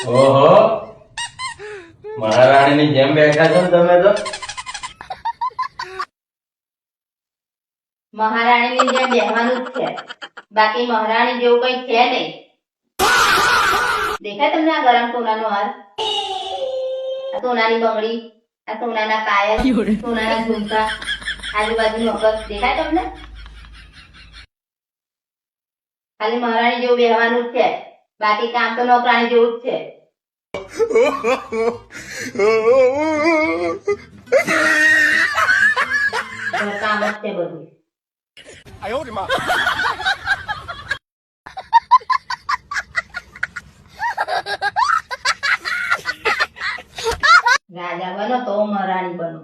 ઓહો, મહારાણીની જેમ બેઠા છો ને તમે તો. મહારાણીની જેમ બેહવાનું જ છે, બાકી મહારાણી જેવું કઈ છે નહીં. દેખાય તમને આ ગરમ સોનાનો હાર, આ સોનાની બંગડી, આ સોનાના પાયલ, સોનાના ઝુમકા, આજુબાજુ નોકર દેખાય તમને? ખાલી મહારાણી જેવું બેહવાનું જ છે, બાકી કામ તો નોકરાણી જેવું જ છે. કામ જ છે બધું. રાજા બનો તો મહારાણી બનો.